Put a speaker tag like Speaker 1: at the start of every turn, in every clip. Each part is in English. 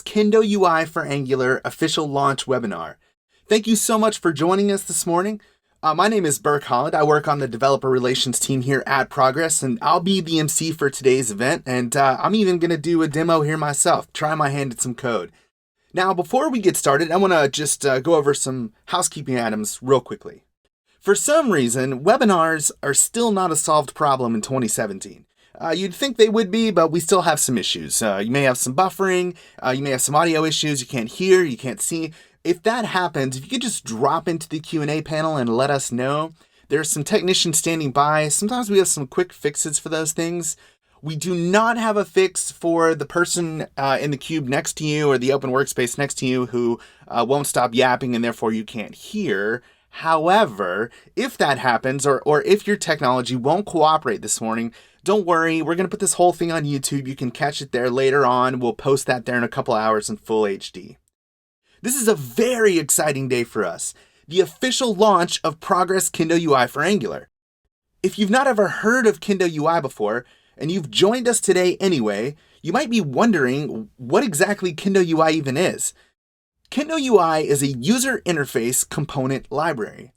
Speaker 1: Kendo UI for Angular official launch webinar. Thank you so much for joining us this morning. My name is Burke Holland. I work on the developer relations team here at Progress, and I'll be the MC for today's event. And I'm even going to do a demo here myself, try my hand at some code. Now, before we get started, I want to just go over some housekeeping items real quickly. For some reason, webinars are still not a solved problem in 2017. You'd think they would be, but we still have some issues. You may have some buffering, you may have some audio issues, you can't hear, you can't see. If that happens, if you could just drop into the Q&A panel and let us know. There's some technicians standing by. Sometimes we have some quick fixes for those things. We do not have a fix for the person in the cube next to you or the open workspace next to you who won't stop yapping and therefore you can't hear. However, if that happens or if your technology won't cooperate this morning, don't worry, we're going to put this whole thing on YouTube. You can catch it there later on. We'll post that there in a couple hours in full HD. This is a very exciting day for us, the official launch of Progress Kendo UI for Angular. If you've not ever heard of Kendo UI before, and you've joined us today anyway, you might be wondering what exactly Kendo UI even is. Kendo UI is a user interface component library.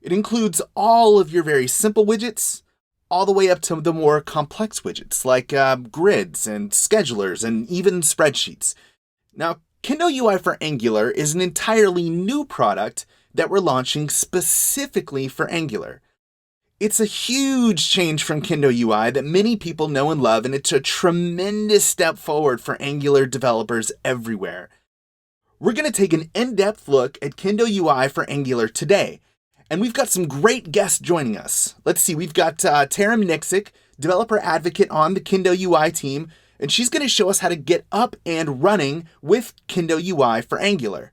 Speaker 1: It includes all of your very simple widgets, all the way up to the more complex widgets like grids and schedulers and even spreadsheets. Now, Kendo UI for Angular is an entirely new product that we're launching specifically for Angular. It's a huge change from Kendo UI that many people know and love, and it's a tremendous step forward for Angular developers everywhere. We're going to take an in-depth look at Kendo UI for Angular today. And we've got some great guests joining us. Let's see, we've got Tara Mniksik, developer advocate on the Kendo UI team, and she's going to show us how to get up and running with Kendo UI for Angular.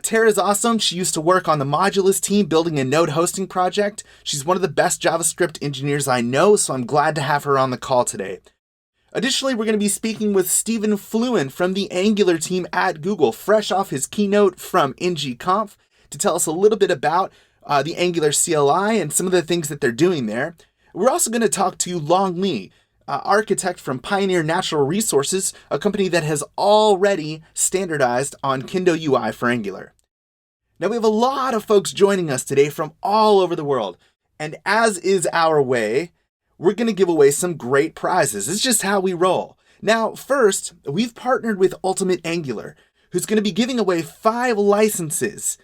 Speaker 1: Tara's awesome. She used to work on the Modulus team building a node hosting project. She's one of the best JavaScript engineers I know, so I'm glad to have her on the call today. Additionally, we're going to be speaking with Stephen Fluin from the Angular team at Google, fresh off his keynote from ngConf, to tell us a little bit about the Angular CLI and some of the things that they're doing there. We're also going to talk to Longley, architect from Pioneer Natural Resources, a company that has already standardized on Kendo UI for Angular. Now, we have a lot of folks joining us today from all over the world, and as is our way, we're going to give away some great prizes. It's just how we roll. Now, first, we've partnered with Ultimate Angular, who's going to be giving away 5 licenses.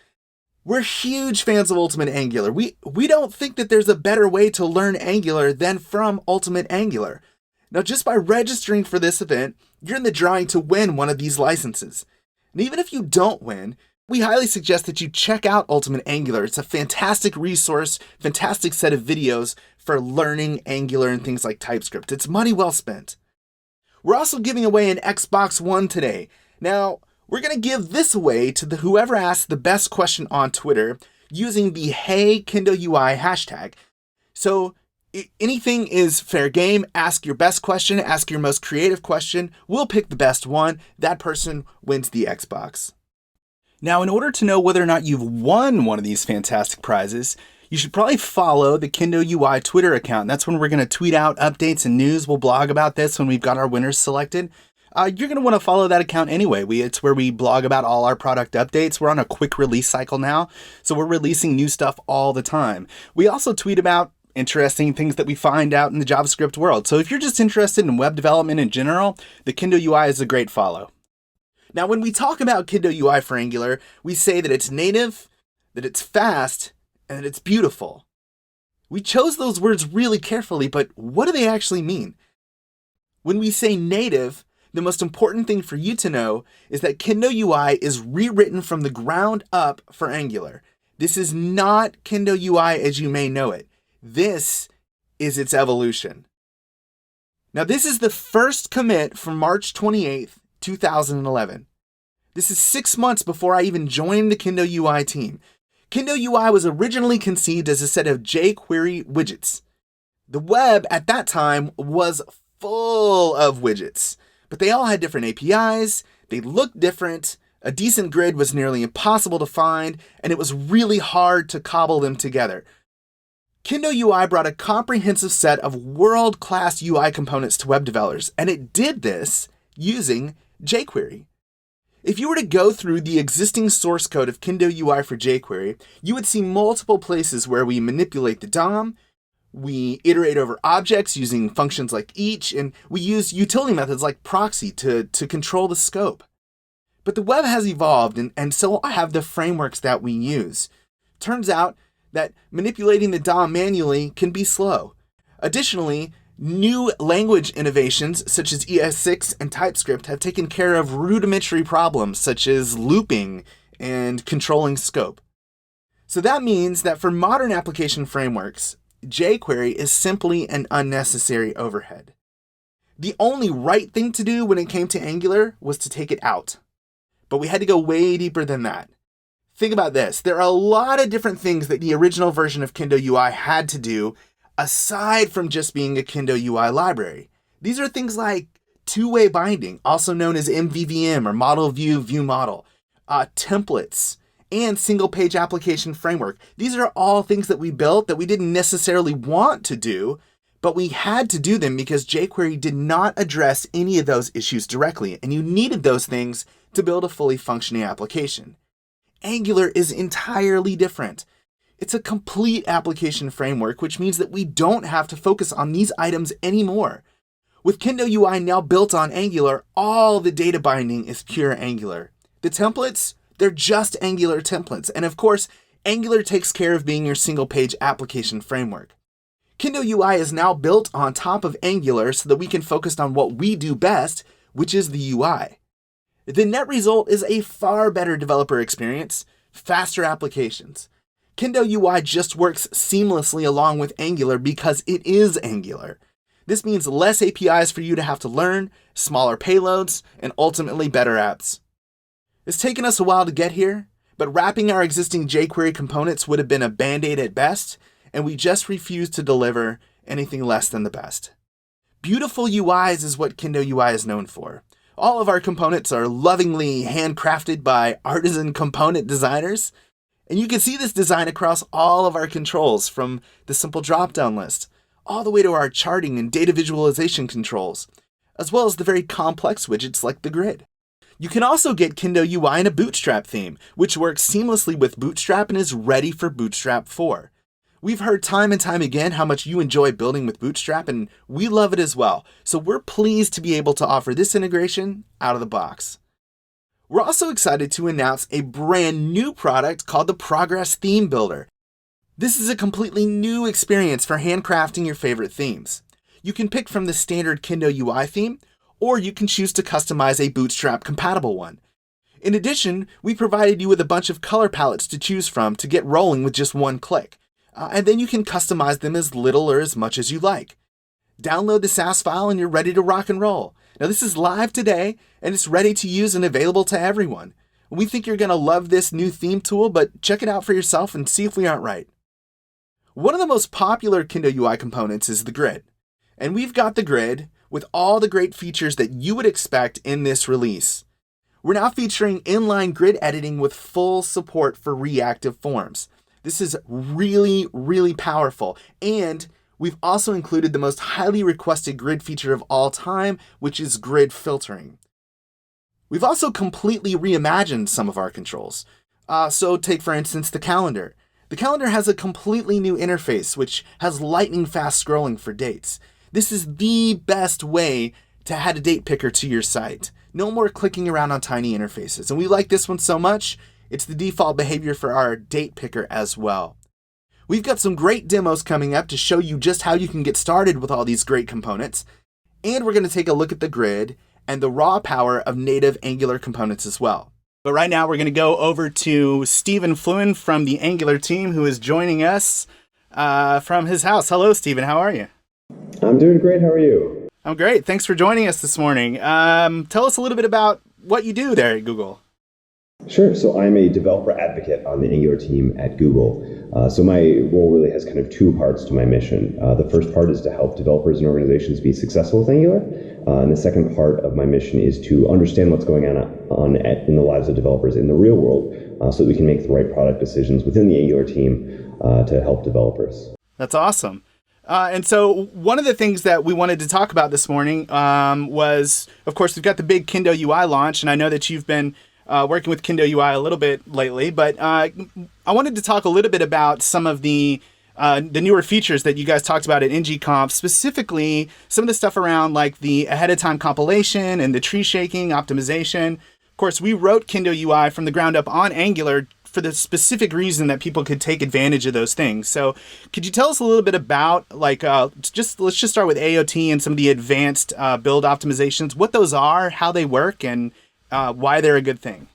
Speaker 1: We're huge fans of Ultimate Angular. We don't think that there's a better way to learn Angular than from Ultimate Angular. Now, just by registering for this event, you're in the drawing to win one of these licenses. And even if you don't win, we highly suggest that you check out Ultimate Angular. It's a fantastic resource, fantastic set of videos for learning Angular and things like TypeScript. It's money well spent. We're also giving away an Xbox One today. Now, we're going to give this away to whoever asks the best question on Twitter using the Hey Kendo UI hashtag. So anything is fair game. Ask your best question. Ask your most creative question. We'll pick the best one. That person wins the Xbox. Now, in order to know whether or not you've won one of these fantastic prizes, you should probably follow the Kendo UI Twitter account. That's when we're going to tweet out updates and news. We'll blog about this when we've got our winners selected. You're going to want to follow that account anyway. It's where we blog about all our product updates. We're on a quick release cycle now, so we're releasing new stuff all the time. We also tweet about interesting things that we find out in the JavaScript world. So if you're just interested in web development in general, the Kendo UI is a great follow. Now, when we talk about Kendo UI for Angular, we say that it's native, that it's fast, and that it's beautiful. We chose those words really carefully, but what do they actually mean? When we say native, the most important thing for you to know is that Kendo UI is rewritten from the ground up for Angular. This is not Kendo UI as you may know it. This is its evolution. Now, this is the first commit from March 28th, 2011. This is 6 months before I even joined the Kendo UI team. Kendo UI was originally conceived as a set of jQuery widgets. The web at that time was full of widgets, but they all had different APIs, they looked different, a decent grid was nearly impossible to find, and it was really hard to cobble them together. Kendo UI brought a comprehensive set of world-class UI components to web developers, and it did this using jQuery. If you were to go through the existing source code of Kendo UI for jQuery, you would see multiple places where we manipulate the DOM, we iterate over objects using functions like each, and we use utility methods like proxy to control the scope. But the web has evolved, and so have the frameworks that we use. Turns out that manipulating the DOM manually can be slow. Additionally, new language innovations such as ES6 and TypeScript have taken care of rudimentary problems such as looping and controlling scope. So that means that for modern application frameworks, jQuery is simply an unnecessary overhead. The only right thing to do when it came to Angular was to take it out. But we had to go way deeper than that. Think about this. There are a lot of different things that the original version of Kendo UI had to do aside from just being a Kendo UI library. These are things like two-way binding, also known as MVVM or model view view model, templates, and single-page application framework. These are all things that we built that we didn't necessarily want to do, but we had to do them because jQuery did not address any of those issues directly, and you needed those things to build a fully functioning application. Angular is entirely different. It's a complete application framework, which means that we don't have to focus on these items anymore. With Kendo UI now built on Angular, all the data binding is pure Angular. The templates, they're just Angular templates. And of course, Angular takes care of being your single-page application framework. Kendo UI is now built on top of Angular so that we can focus on what we do best, which is the UI. The net result is a far better developer experience, faster applications. Kendo UI just works seamlessly along with Angular because it is Angular. This means less APIs for you to have to learn, smaller payloads, and ultimately better apps. It's taken us a while to get here, but wrapping our existing jQuery components would have been a band-aid at best, and we just refuse to deliver anything less than the best. Beautiful UIs is what Kendo UI is known for. All of our components are lovingly handcrafted by artisan component designers, and you can see this design across all of our controls, from the simple drop-down list, all the way to our charting and data visualization controls, as well as the very complex widgets like the grid. You can also get Kendo UI in a Bootstrap theme, which works seamlessly with Bootstrap and is ready for Bootstrap 4. We've heard time and time again how much you enjoy building with Bootstrap, and we love it as well, so we're pleased to be able to offer this integration out of the box. We're also excited to announce a brand new product called the Progress Theme Builder. This is a completely new experience for handcrafting your favorite themes. You can pick from the standard Kendo UI theme, or you can choose to customize a Bootstrap compatible one. In addition, we provided you with a bunch of color palettes to choose from to get rolling with just one click. And then you can customize them as little or as much as you like. Download the SAS file and you're ready to rock and roll. Now this is live today and it's ready to use and available to everyone. We think you're going to love this new theme tool, but check it out for yourself and see if we aren't right. One of the most popular Kendo UI components is the grid. And we've got the grid with all the great features that you would expect in this release. We're now featuring inline grid editing with full support for reactive forms. This is really, really powerful. And we've also included the most highly requested grid feature of all time, which is grid filtering. We've also completely reimagined some of our controls. So take, for instance, the calendar. The calendar has a completely new interface, which has lightning fast scrolling for dates. This is the best way to add a date picker to your site. No more clicking around on tiny interfaces. And we like this one so much, it's the default behavior for our date picker as well. We've got some great demos coming up to show you just how you can get started with all these great components. And we're going to take a look at the grid and the raw power of native Angular components as well. But right now we're going to go over to Stephen Fluen from the Angular team, who is joining us from his house. Hello, Stephen. How are you?
Speaker 2: I'm doing great. How are you?
Speaker 1: I'm great. Thanks for joining us this morning. Tell us a little bit about what you do there at Google.
Speaker 2: Sure. So I'm a developer advocate on the Angular team at Google. So my role really has kind of two parts to my mission. The first part is to help developers and organizations be successful with Angular. And the second part of my mission is to understand what's going on in the lives of developers in the real world so that we can make the right product decisions within the Angular team to help developers.
Speaker 1: That's awesome. And so one of the things that we wanted to talk about this morning was, of course, we've got the big Kendo UI launch, and I know that you've been working with Kendo UI a little bit lately, but I wanted to talk a little bit about some of the newer features that you guys talked about at ngConf, specifically some of the stuff around like the ahead of time compilation and the tree shaking optimization. Of course, we wrote Kendo UI from the ground up on Angular for the specific reason that people could take advantage of those things. So could you tell us a little bit about like, let's just start with AOT and some of the advanced build optimizations, what those are, how they work, and why they're a good thing?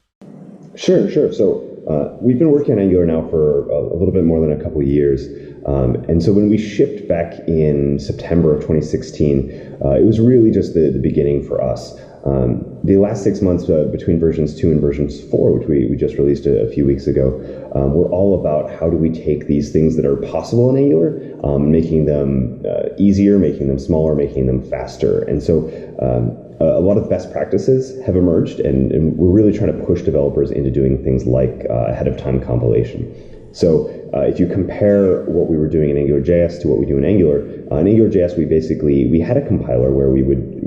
Speaker 2: Sure. So we've been working on Angular now for a little bit more than a couple of years. And so when we shipped back in September of 2016, it was really just the beginning for us. The last 6 months between versions 2 and versions 4, which we just released a few weeks ago, were all about how do we take these things that are possible in Angular, making them easier, making them smaller, making them faster. And so a lot of best practices have emerged, and we're really trying to push developers into doing things like ahead of time compilation. So if you compare what we were doing in AngularJS to what we do in Angular, in AngularJS we had a compiler where we would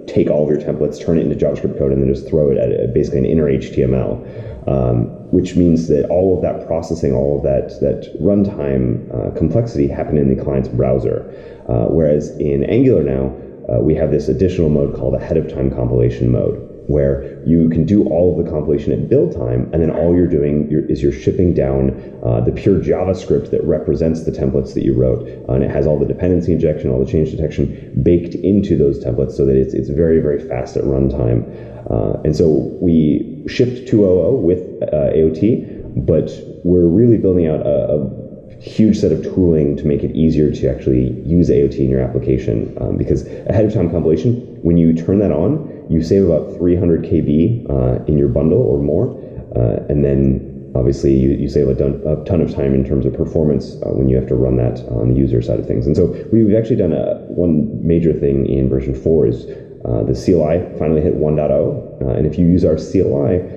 Speaker 2: take all of your templates, turn it into JavaScript code, and then just throw it at basically an inner HTML, which means that all of that processing, all of that runtime complexity happened in the client's browser. Whereas in Angular now, we have this additional mode called ahead of time compilation mode, where you can do all of the compilation at build time, and then all you're doing is you're shipping down the pure JavaScript that represents the templates that you wrote, and it has all the dependency injection, all the change detection baked into those templates, so that it's very, very fast at runtime. And so we shipped 2.0 with AOT, but we're really building out a huge set of tooling to make it easier to actually use AOT in your application, because ahead of time compilation, when you turn that on, you save about 300 KB in your bundle or more, and then obviously you save a ton of time in terms of performance when you have to run that on the user side of things. And so we've actually done one major thing in version 4 is the CLI finally hit 1.0, and if you use our CLI,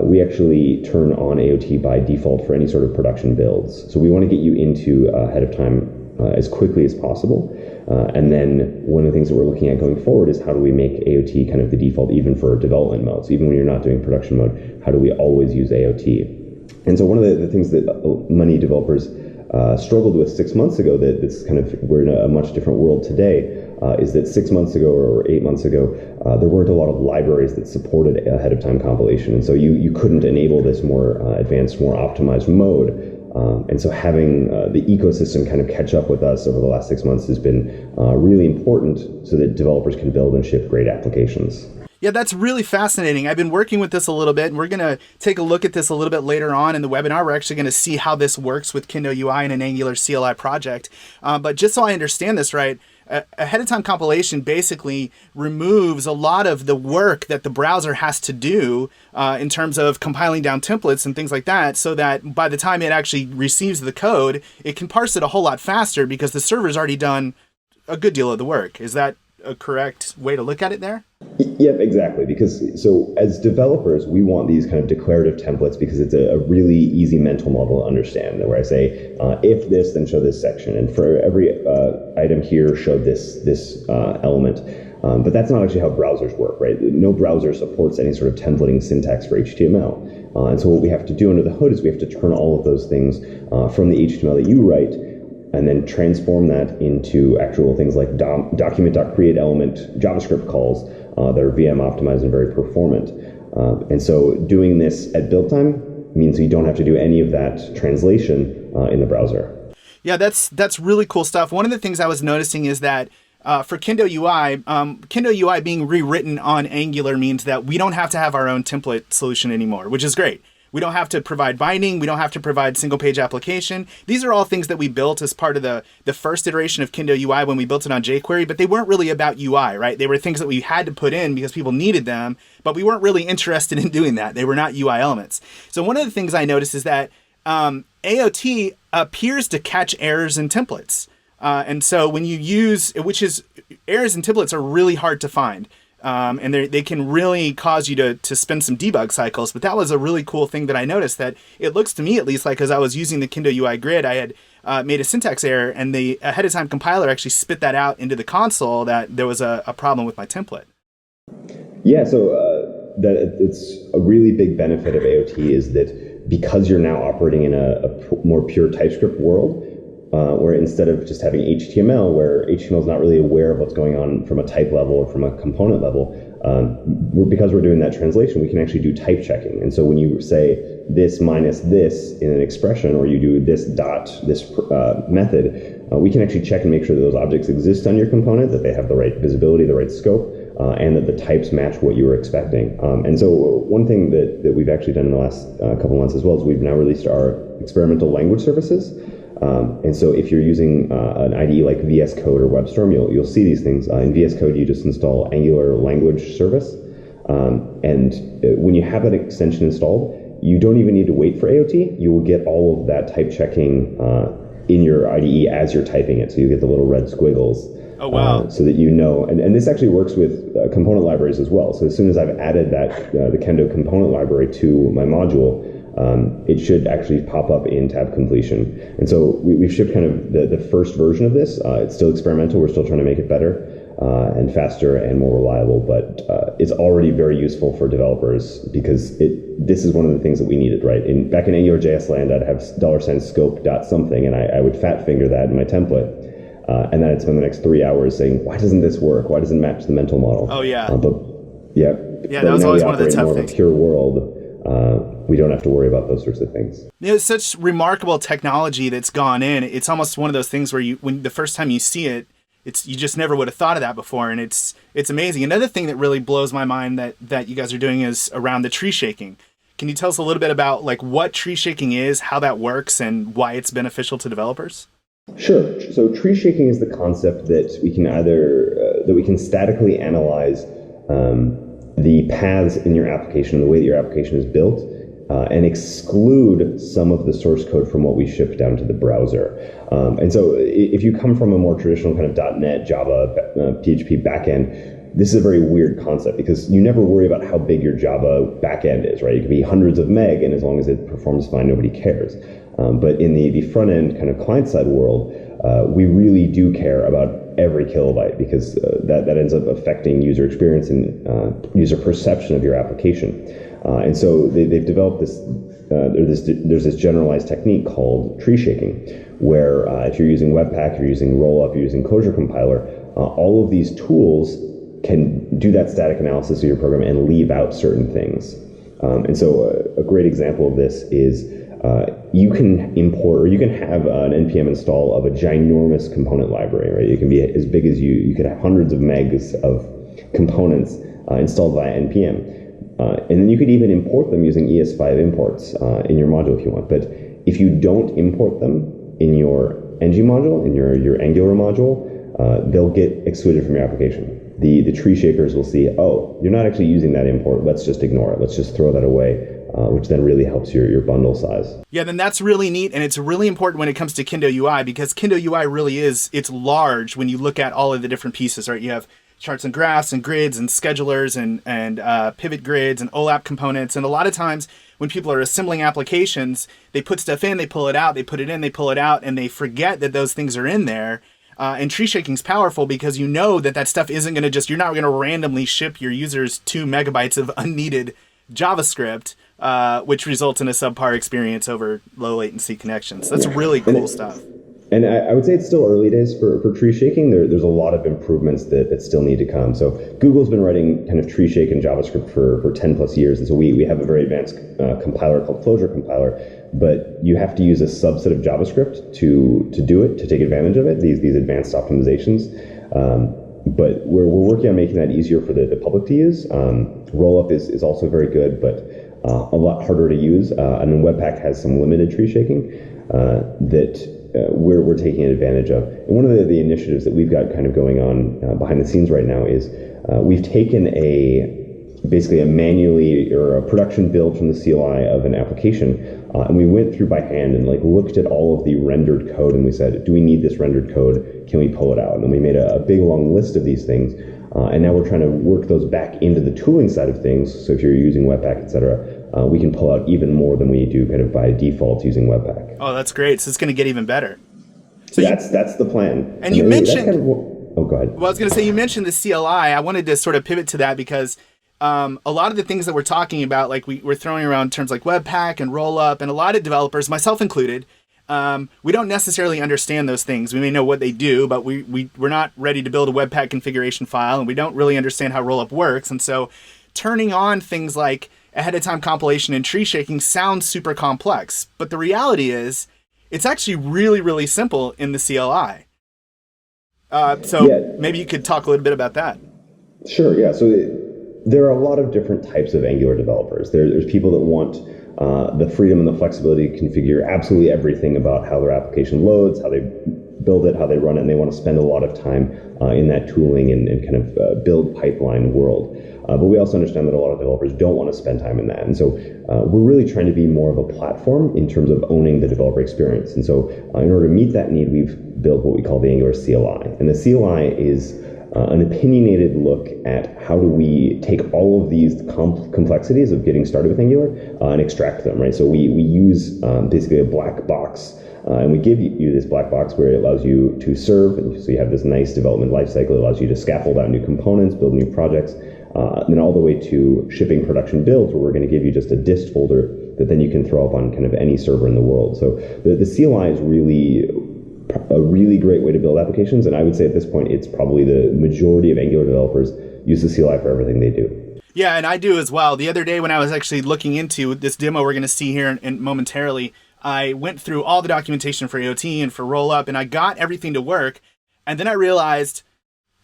Speaker 2: we actually turn on AOT by default for any sort of production builds. So we want to get you into ahead of time as quickly as possible. And then one of the things that we're looking at going forward is how do we make AOT kind of the default even for development mode. So even when you're not doing production mode, how do we always use AOT? And so one of the things that many developers struggled with 6 months ago, that's kind of, we're in a much different world today, is that 6 months ago or 8 months ago, there weren't a lot of libraries that supported ahead of time compilation. And so you couldn't enable this more advanced, more optimized mode. And so having the ecosystem kind of catch up with us over the last 6 months has been really important so that developers can build and ship great applications.
Speaker 1: Yeah, that's really fascinating. I've been working with this a little bit, and we're going to take a look at this a little bit later on in the webinar. We're actually going to see how this works with Kendo UI and an Angular CLI project. But just so I understand this right, ahead of time compilation basically removes a lot of the work that the browser has to do in terms of compiling down templates and things like that, so that by the time it actually receives the code, it can parse it a whole lot faster because the server's already done a good deal of the work. Is that a correct way to look at it there?
Speaker 2: Yep, exactly. Because so as developers, we want these kind of declarative templates because it's a really easy mental model to understand, where I say, if this, then show this section. And for every item here, show this element. But that's not actually how browsers work, right? No browser supports any sort of templating syntax for HTML. And so what we have to do under the hood is we have to turn all of those things from the HTML that you write and then transform that into actual things like document.createElement JavaScript calls that are VM optimized and very performant. And so doing this at build time means you don't have to do any of that translation in the browser.
Speaker 1: Yeah, that's really cool stuff. One of the things I was noticing is that for Kendo UI being rewritten on Angular means that we don't have to have our own template solution anymore, which is great. We don't have to provide binding. We don't have to provide single page application. These are all things that we built as part of the first iteration of Kendo UI when we built it on jQuery, but they weren't really about UI, right? They were things that we had to put in because people needed them, but we weren't really interested in doing that. They were not UI elements. So one of the things I noticed is that AOT appears to catch errors in templates. And so when you use, errors in templates are really hard to find. And they can really cause you to spend some debug cycles. But that was a really cool thing that I noticed, that it looks to me at least like as I was using the Kendo UI grid, I had made a syntax error, and the ahead of time compiler actually spit that out into the console that there was a problem with my template.
Speaker 2: Yeah, so that it's a really big benefit of AOT is that because you're now operating in a more pure TypeScript world, where instead of just having HTML, where HTML is not really aware of what's going on from a type level or from a component level, because we're doing that translation, we can actually do type checking. And so when you say this minus this in an expression, or you do this dot this method, we can actually check and make sure that those objects exist on your component, that they have the right visibility, the right scope, and that the types match what you were expecting. And so one thing that we've actually done in the last couple months as well is we've now released our experimental language services. And so if you're using an IDE like VS Code or WebStorm, you'll see these things. In VS Code, you just install Angular language service. And when you have that extension installed, you don't even need to wait for AOT. You will get all of that type checking in your IDE as you're typing it. So you get the little red squiggles.
Speaker 1: Oh, wow.
Speaker 2: So that you know, and this actually works with component libraries as well. So as soon as I've added that the Kendo component library to my module, it should actually pop up in tab completion. And so we've shipped kind of the first version of this. It's still experimental. We're still trying to make it better and faster and more reliable, but it's already very useful for developers because this is one of the things that we needed, right? Back in AngularJS land, I'd have $scope dot something, and I would fat finger that in my template. And then I'd spend the next 3 hours saying, why doesn't this work? Why doesn't it match the mental model?
Speaker 1: Oh, yeah.
Speaker 2: But
Speaker 1: that was always one of the tough
Speaker 2: more
Speaker 1: things.
Speaker 2: Of a pure world. We don't have to worry about those sorts of things.
Speaker 1: It's such remarkable technology that's gone in. It's almost one of those things where when the first time you see it, you just never would have thought of that before, and it's amazing. Another thing that really blows my mind that you guys are doing is around the tree shaking. Can you tell us a little bit about like what tree shaking is, how that works, and why it's beneficial to developers?
Speaker 2: Sure. So tree shaking is the concept that we can statically analyze the paths in your application, the way that your application is built, and exclude some of the source code from what we ship down to the browser. And so if you come from a more traditional kind of .NET, Java, PHP backend, this is a very weird concept because you never worry about how big your Java backend is, right? It can be hundreds of meg, and as long as it performs fine, nobody cares. But in the front end kind of client side world, we really do care about every kilobyte because that ends up affecting user experience and user perception of your application. And so they've developed this. There's this generalized technique called tree shaking, where if you're using Webpack, if you're using Rollup, you're using Closure Compiler, all of these tools can do that static analysis of your program and leave out certain things. And so a great example of this is you can import, or you can have an NPM install of a ginormous component library, right? It can be as big as you could have hundreds of megs of components installed via NPM. And then you could even import them using ES5 imports in your module if you want. But if you don't import them in your ng module, in your Angular module, they'll get excluded from your application. The tree shakers will see, oh, you're not actually using that import. Let's just ignore it. Let's just throw that away, which then really helps your bundle size.
Speaker 1: Yeah, then that's really neat, and it's really important when it comes to Kendo UI because Kendo UI really it's large when you look at all of the different pieces, right? You have charts and graphs and grids and schedulers and pivot grids and OLAP components. And a lot of times when people are assembling applications, they put stuff in, they pull it out, they put it in, they pull it out, and they forget that those things are in there. And tree shaking is powerful because you know that stuff isn't going to you're not going to randomly ship your users 2 megabytes of unneeded JavaScript, which results in a subpar experience over low latency connections. That's really cool stuff.
Speaker 2: And I would say it's still early days for tree shaking. There's a lot of improvements that still need to come. So Google's been writing kind of tree shake in JavaScript for 10 plus years. And so we have a very advanced compiler called Closure Compiler, but you have to use a subset of JavaScript to do it, to take advantage of it, these advanced optimizations. But we're working on making that easier for the public to use. Rollup is also very good, but a lot harder to use. And then Webpack has some limited tree shaking that we're taking advantage of. And one of the initiatives that we've got kind of going on behind the scenes right now is we've taken basically a manually or a production build from the CLI of an application, and we went through by hand and looked at all of the rendered code, and we said, do we need this rendered code? Can we pull it out? And then we made a big long list of these things, and now we're trying to work those back into the tooling side of things. So if you're using Webpack, etc., we can pull out even more than we do kind of by default using Webpack.
Speaker 1: Oh, that's great. So it's going to get even better. So
Speaker 2: that's the plan.
Speaker 1: And you mentioned...
Speaker 2: Oh, go ahead.
Speaker 1: Well, I was going to say, you mentioned the CLI. I wanted to sort of pivot to that because a lot of the things that we're talking about, like we're throwing around terms like Webpack and rollup, and a lot of developers, myself included, we don't necessarily understand those things. We may know what they do, but we're not ready to build a Webpack configuration file, and we don't really understand how rollup works. And so turning on things like ahead of time compilation and tree shaking sounds super complex. But the reality is it's actually really, really simple in the CLI. Maybe you could talk a little bit about that.
Speaker 2: Sure, yeah. So there are a lot of different types of Angular developers. There's people that want the freedom and the flexibility to configure absolutely everything about how their application loads, how they build it, how they run it, and they want to spend a lot of time in that tooling and kind of build pipeline world. But we also understand that a lot of developers don't want to spend time in that. And so we're really trying to be more of a platform in terms of owning the developer experience. And so in order to meet that need, we've built what we call the Angular CLI. And the CLI is an opinionated look at how do we take all of these complexities of getting started with Angular and extract them, right? So we use basically a black box, and we give you this black box where it allows you to serve, and so you have this nice development lifecycle. It allows you to scaffold out new components, build new projects, then all the way to shipping production builds, where we're going to give you just a dist folder that then you can throw up on kind of any server in the world. So the CLI is really a really great way to build applications, and I would say at this point it's probably the majority of Angular developers use the CLI for everything they do.
Speaker 1: Yeah, and I do as well. The other day when I was actually looking into this demo we're going to see here in momentarily, I went through all the documentation for AOT and for rollup, and I got everything to work, and then I realized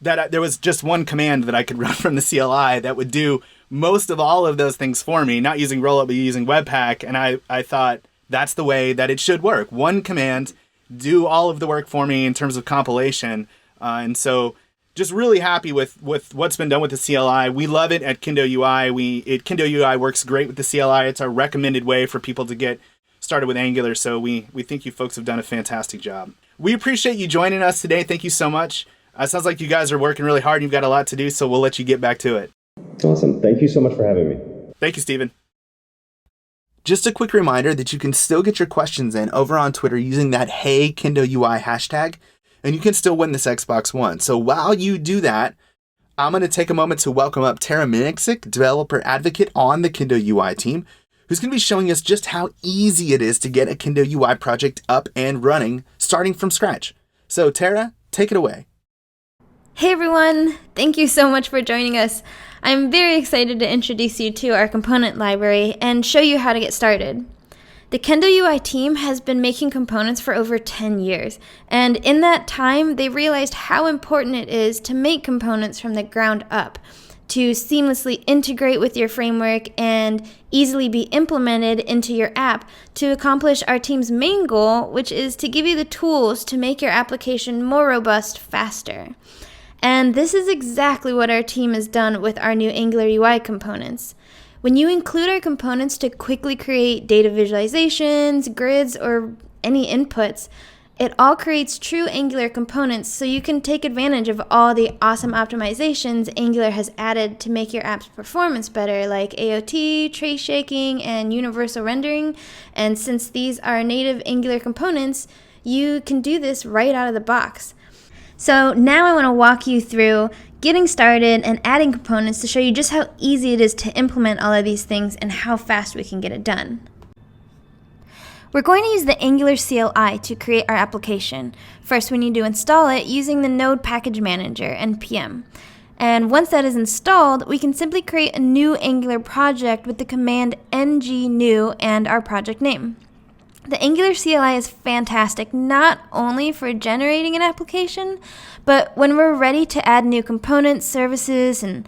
Speaker 1: that there was just one command that I could run from the CLI that would do most of all of those things for me, not using rollup but using Webpack, and I thought that's the way that it should work. One command, do all of the work for me in terms of compilation. And so just really happy with what's been done with the CLI. We love it at Kendo UI. Kendo UI works great with the CLI. It's our recommended way for people to get started with Angular. So we think you folks have done a fantastic job. We appreciate you joining us today. Thank you so much. Sounds like you guys are working really hard. You've got a lot to do, so we'll let you get back to it.
Speaker 2: Awesome. Thank you so much for having me.
Speaker 1: Thank you, Stephen. Just a quick reminder that you can still get your questions in over on Twitter using that Hey Kendo UI hashtag, and you can still win this Xbox One. So while you do that, I'm going to take a moment to welcome up Tara Minixic, developer advocate on the Kendo UI team, who's going to be showing us just how easy it is to get a Kendo UI project up and running, starting from scratch. So Tara, take it away.
Speaker 3: Hey everyone! Thank you so much for joining us. I'm very excited to introduce you to our component library and show you how to get started. The Kendo UI team has been making components for over 10 years, and in that time, they realized how important it is to make components from the ground up, to seamlessly integrate with your framework and easily be implemented into your app to accomplish our team's main goal, which is to give you the tools to make your application more robust faster. And this is exactly what our team has done with our new Angular UI components. When you include our components to quickly create data visualizations, grids, or any inputs, it all creates true Angular components so you can take advantage of all the awesome optimizations Angular has added to make your app's performance better, like AOT, tree shaking, and universal rendering. And since these are native Angular components, you can do this right out of the box. So now I want to walk you through getting started and adding components to show you just how easy it is to implement all of these things and how fast we can get it done. We're going to use the Angular CLI to create our application. First, we need to install it using the Node Package Manager, NPM. And once that is installed, we can simply create a new Angular project with the command ng-new and our project name. The Angular CLI is fantastic not only for generating an application, but when we're ready to add new components, services, and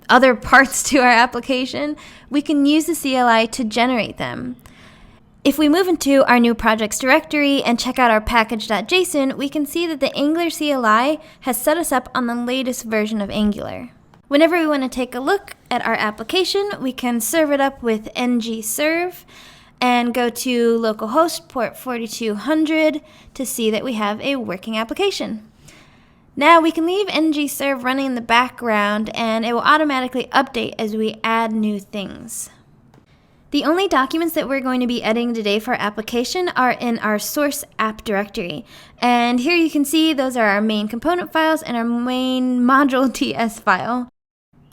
Speaker 3: other parts to our application, we can use the CLI to generate them. If we move into our new projects directory and check out our package.json, we can see that the Angular CLI has set us up on the latest version of Angular. Whenever we want to take a look at our application, we can serve it up with ng-serve and go to localhost port 4200 to see that we have a working application. Now we can leave ng-serve running in the background and it will automatically update as we add new things. The only documents that we're going to be editing today for our application are in our source app directory. And here you can see those are our main component files and our main module.ts file.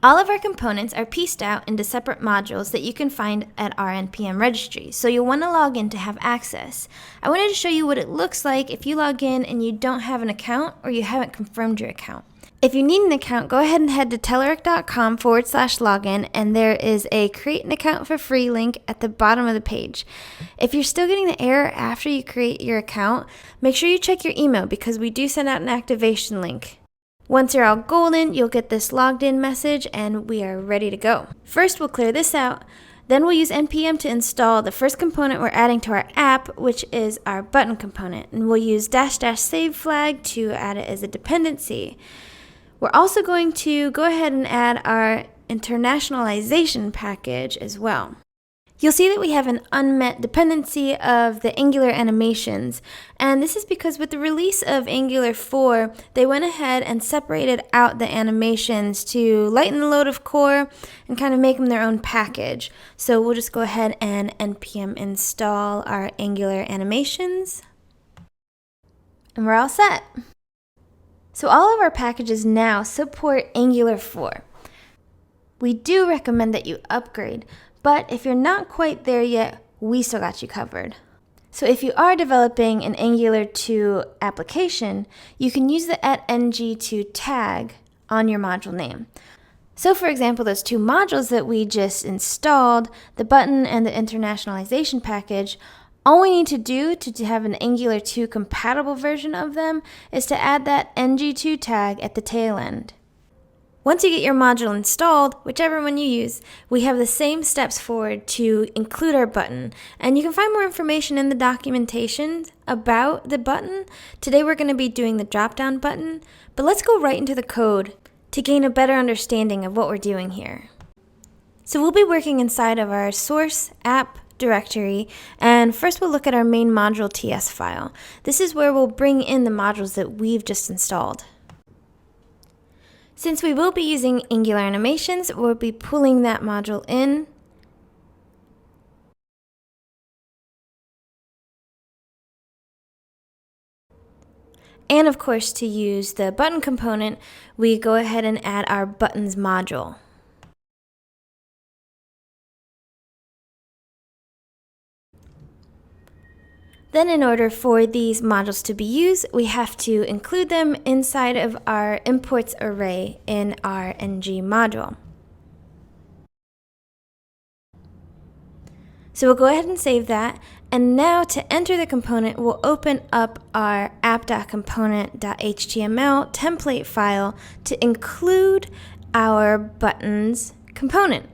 Speaker 3: All of our components are pieced out into separate modules that you can find at our NPM registry, so you'll want to log in to have access. I wanted to show you what it looks like if you log in and you don't have an account or you haven't confirmed your account. If you need an account, go ahead and head to telerik.com/login, and there is a create an account for free link at the bottom of the page. If you're still getting the error after you create your account, make sure you check your email because we do send out an activation link. Once you're all golden, you'll get this logged in message and we are ready to go. First, we'll clear this out. Then we'll use npm to install the first component we're adding to our app, which is our button component. And we'll use --save flag to add it as a dependency. We're also going to go ahead and add our internationalization package as well. You'll see that we have an unmet dependency of the Angular animations, and this is because with the release of Angular 4, they went ahead and separated out the animations to lighten the load of core and kind of make them their own package. So we'll just go ahead and npm install our Angular animations, and we're all set. So all of our packages now support Angular 4. We do recommend that you upgrade, but if you're not quite there yet, we still got you covered. So if you are developing an Angular 2 application, you can use the @ng2 tag on your module name. So for example, those two modules that we just installed, the button and the internationalization package, all we need to do to have an Angular 2 compatible version of them is to add that ng2 tag at the tail end. Once you get your module installed, whichever one you use, we have the same steps forward to include our button. And you can find more information in the documentation about the button. Today we're going to be doing the drop-down button, but let's go right into the code to gain a better understanding of what we're doing here. So we'll be working inside of our source app directory, and first we'll look at our main module TS file. This is where we'll bring in the modules that we've just installed. Since we will be using Angular animations, we'll be pulling that module in. And of course, to use the button component, we go ahead and add our buttons module. Then in order for these modules to be used, we have to include them inside of our imports array in our ng module. So we'll go ahead and save that. And now to enter the component, we'll open up our app.component.html template file to include our buttons component.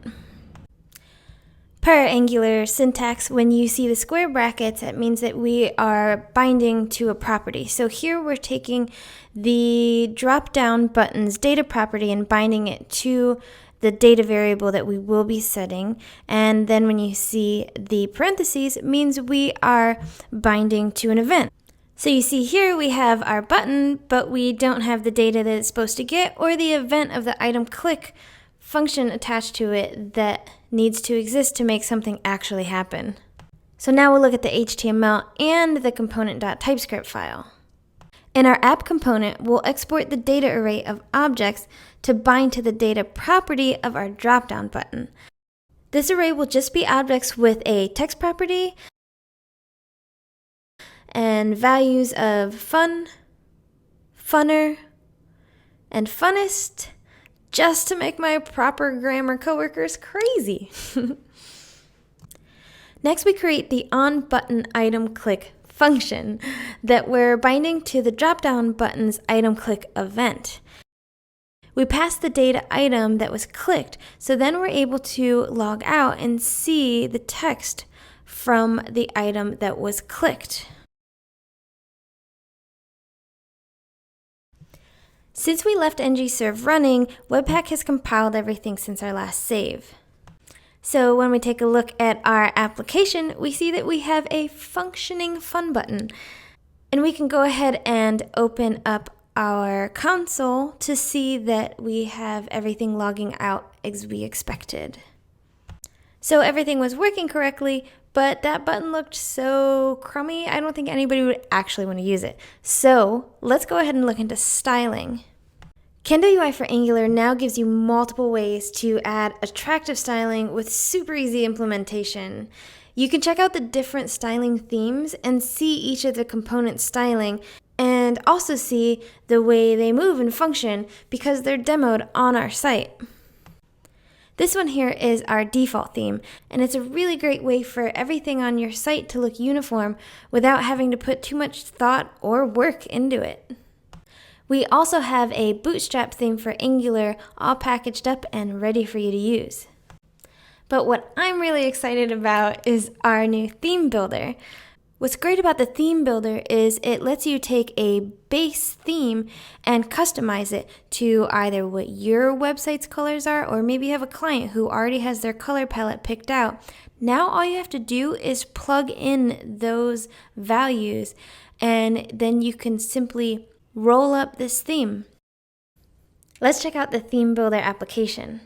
Speaker 3: Per Angular syntax, when you see the square brackets, it means that we are binding to a property. So here we're taking the drop-down buttons data property and binding it to the data variable that we will be setting. And then when you see the parentheses, it means we are binding to an event. So you see here we have our button, but we don't have the data that it's supposed to get or the event of the item click function attached to it that needs to exist to make something actually happen. So now we'll look at the HTML and the component.typescript file. In our app component, we'll export the data array of objects to bind to the data property of our drop-down button. This array will just be objects with a text property and values of fun, funner, and funnest, just to make my proper grammar coworkers crazy. Next, we create the onButtonItemClick function that we're binding to the drop-down button's item-click event. We pass the data item that was clicked, so then we're able to log out and see the text from the item that was clicked. Since we left ngserve running, Webpack has compiled everything since our last save. So when we take a look at our application, we see that we have a functioning fun button. And we can go ahead and open up our console to see that we have everything logging out as we expected. So everything was working correctly, but that button looked so crummy, I don't think anybody would actually want to use it. So let's go ahead and look into styling. Kendo UI for Angular now gives you multiple ways to add attractive styling with super easy implementation. You can check out the different styling themes and see each of the components' styling, and also see the way they move and function because they're demoed on our site. This one here is our default theme, and it's a really great way for everything on your site to look uniform without having to put too much thought or work into it. We also have a Bootstrap theme for Angular, all packaged up and ready for you to use. But what I'm really excited about is our new theme builder. What's great about the theme builder is it lets you take a base theme and customize it to either what your website's colors are, or maybe you have a client who already has their color palette picked out. Now all you have to do is plug in those values, and then you can simply roll up this theme. Let's check out the theme builder application.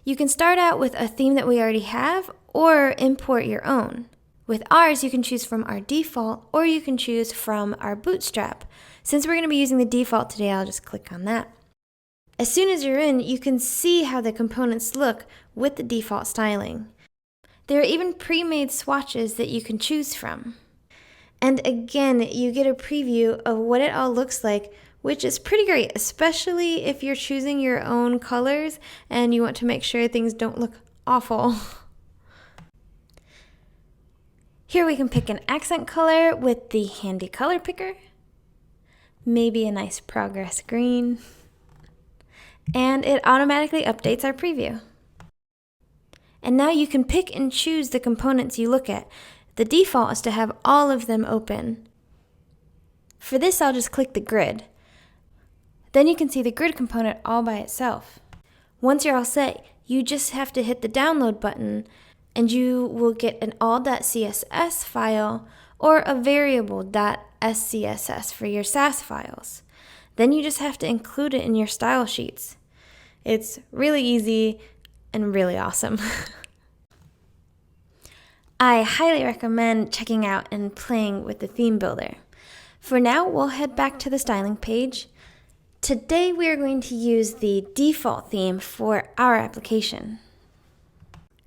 Speaker 3: You can start out with a theme that we already have or import your own. With ours, you can choose from our default or you can choose from our Bootstrap. Since we're going to be using the default today, I'll just click on that. As soon as you're in, you can see how the components look with the default styling. There are even pre-made swatches that you can choose from. And again, you get a preview of what it all looks like, which is pretty great, especially if you're choosing your own colors and you want to make sure things don't look awful. Here we can pick an accent color with the handy color picker, maybe a nice progress green, and it automatically updates our preview. And now you can pick and choose the components you look at. The default is to have all of them open. For this, I'll just click the grid. Then you can see the grid component all by itself. Once you're all set, you just have to hit the download button and you will get an all.css file or a variable.scss for your Sass files. Then you just have to include it in your style sheets. It's really easy and really awesome. I highly recommend checking out and playing with the theme builder. For now, we'll head back to the styling page. Today we are going to use the default theme for our application.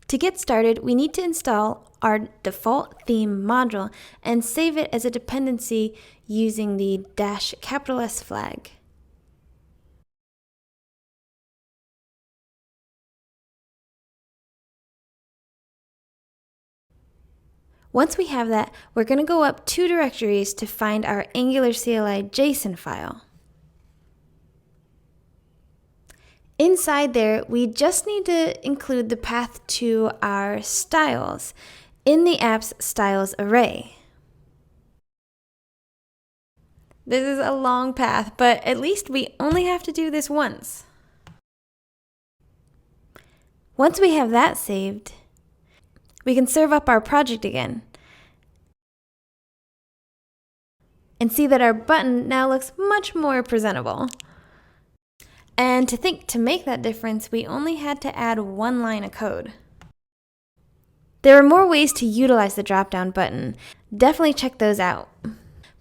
Speaker 3: To get started, we need to install our default theme module and save it as a dependency using the -S flag. Once we have that, we're going to go up 2 directories to find our Angular CLI JSON file. Inside there, we just need to include the path to our styles in the app's styles array. This is a long path, but at least we only have to do this once. Once we have that saved, we can serve up our project again and see that our button now looks much more presentable. And to make that difference, we only had to add 1 line of code. There are more ways to utilize the drop-down button. Definitely check those out.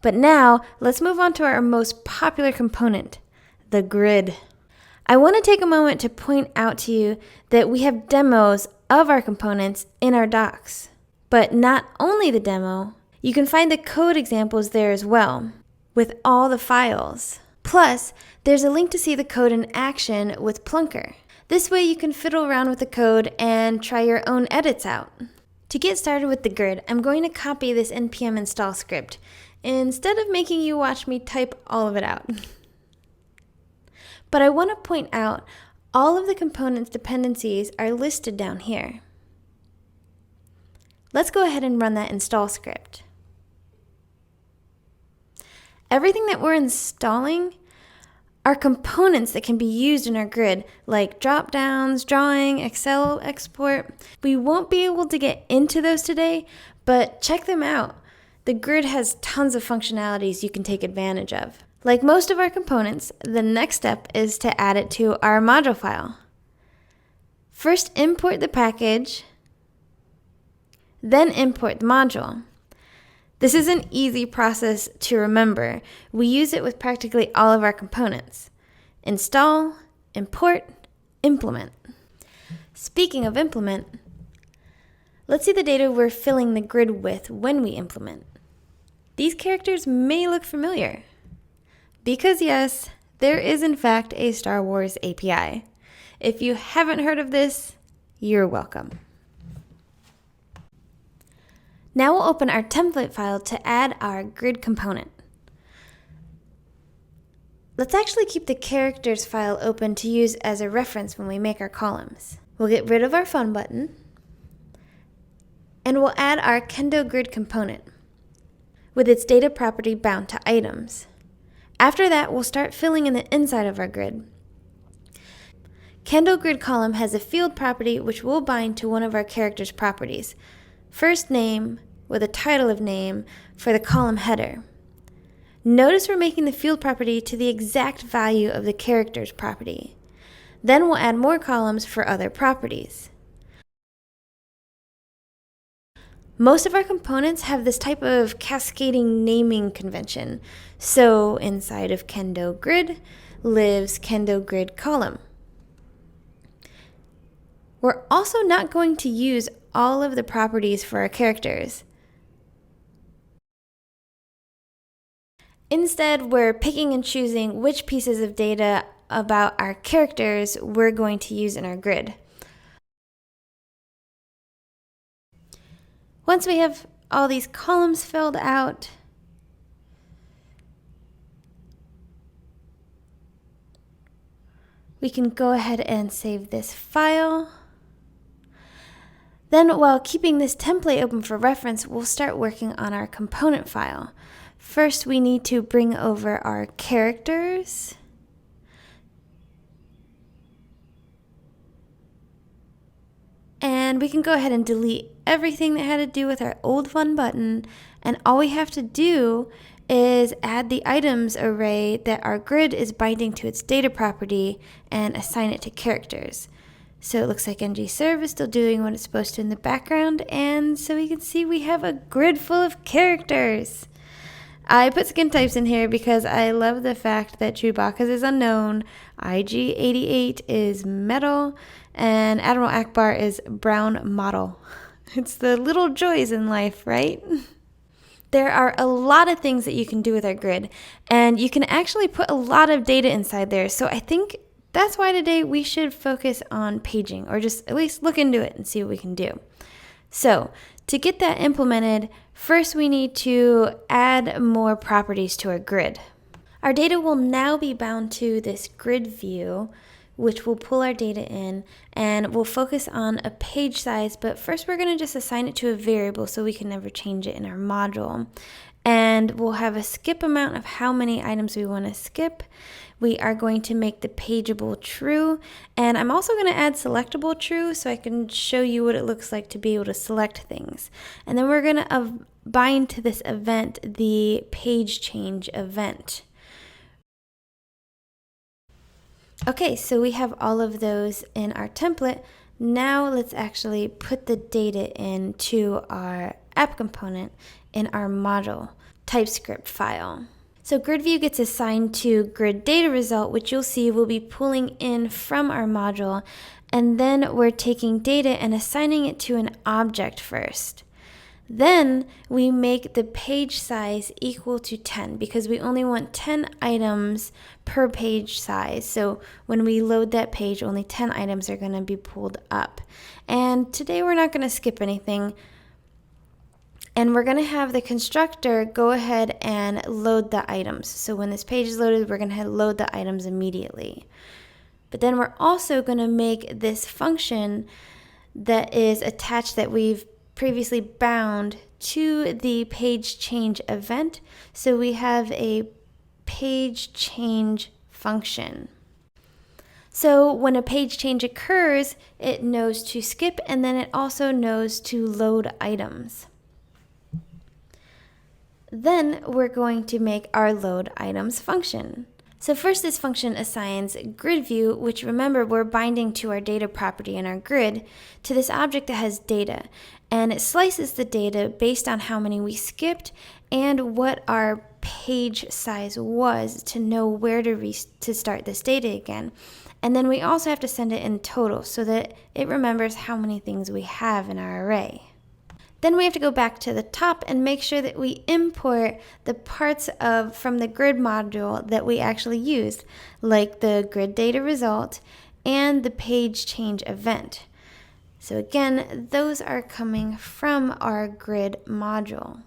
Speaker 3: But now, let's move on to our most popular component, the grid. I want to take a moment to point out to you that we have demos of our components in our docs. But not only the demo, you can find the code examples there as well, with all the files. Plus, there's a link to see the code in action with Plunker. This way you can fiddle around with the code and try your own edits out. To get started with the grid, I'm going to copy this npm install script instead of making you watch me type all of it out. But I want to point out all of the components' dependencies are listed down here. Let's go ahead and run that install script. Everything that we're installing are components that can be used in our grid, like drop-downs, drawing, Excel export. We won't be able to get into those today, but check them out. The grid has tons of functionalities you can take advantage of. Like most of our components, the next step is to add it to our module file. First, import the package, then import the module. This is an easy process to remember. We use it with practically all of our components. install, import, implement. Speaking of implement, let's see the data we're filling the grid with when we implement. These characters may look familiar, because yes, there is in fact a Star Wars API. If you haven't heard of this, you're welcome. Now we'll open our template file to add our grid component. Let's actually keep the characters file open to use as a reference when we make our columns. We'll get rid of our fun button, and we'll add our Kendo grid component with its data property bound to items. After that, we'll start filling in the inside of our grid. Kendo grid column has a field property which will bind to one of our characters' properties. First name with a title of name for the column header. Notice we're making the field property to the exact value of the character's property. Then we'll add more columns for other properties. Most of our components have this type of cascading naming convention. So inside of Kendo grid lives Kendo grid column. We're also not going to use all of the properties for our characters. Instead, we're picking and choosing which pieces of data about our characters we're going to use in our grid. Once we have all these columns filled out, we can go ahead and save this file. Then, while keeping this template open for reference, we'll start working on our component file. First, we need to bring over our characters. And we can go ahead and delete everything that had to do with our old fun button. And all we have to do is add the items array that our grid is binding to its data property and assign it to characters. So it looks like ngserve is still doing what it's supposed to in the background. And so we can see we have a grid full of characters. I put skin types in here because I love the fact that Chewbacca's is unknown, IG-88 is metal, and Admiral Akbar is brown model. It's the little joys in life, right? There are a lot of things that you can do with our grid, and you can actually put a lot of data inside there. So I think that's why today we should focus on paging, or just at least look into it and see what we can do. So to get that implemented, first we need to add more properties to our grid. Our data will now be bound to this grid view, which will pull our data in, and we'll focus on a page size, but first we're going to just assign it to a variable so we can never change it in our module. And we'll have a skip amount of how many items we want to skip. We are going to make the pageable true, and I'm also going to add selectable true so I can show you what it looks like to be able to select things. And then we're going to bind to this event the page change event. Okay, so we have all of those in our template. Now let's actually put the data into our app component in our module TypeScript file. So grid view gets assigned to grid data result, which you'll see will be pulling in from our module, and then we're taking data and assigning it to an object first. Then we make the page size equal to 10 because we only want 10 items per page size. So when we load that page, only 10 items are going to be pulled up. And today we're not going to skip anything. And we're going to have the constructor go ahead and load the items. So when this page is loaded, we're going to load the items immediately. But then we're also going to make this function that is attached that we've previously bound to the page change event. So we have a page change function. So when a page change occurs, it knows to skip, and then it also knows to load items. Then we're going to make our load items function. So first, this function assigns grid view, which remember we're binding to our data property in our grid, to this object that has data. And it slices the data based on how many we skipped and what our page size was to know where to start this data again. And then we also have to send it in total so that it remembers how many things we have in our array. Then we have to go back to the top and make sure that we import the parts from the grid module that we actually used, like the grid data result and the page change event. So again, those are coming from our grid module.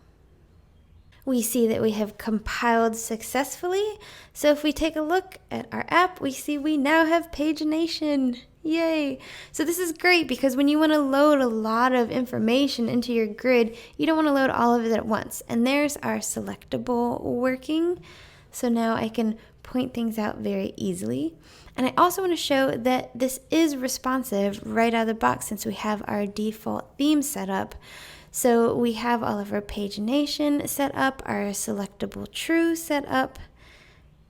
Speaker 3: We see that we have compiled successfully. So if we take a look at our app, we see we now have pagination. Yay! So this is great because when you want to load a lot of information into your grid, you don't want to load all of it at once. And there's our selectable working. So now I can point things out very easily. And I also want to show that this is responsive right out of the box since we have our default theme set up. So we have all of our pagination set up, our selectable true set up.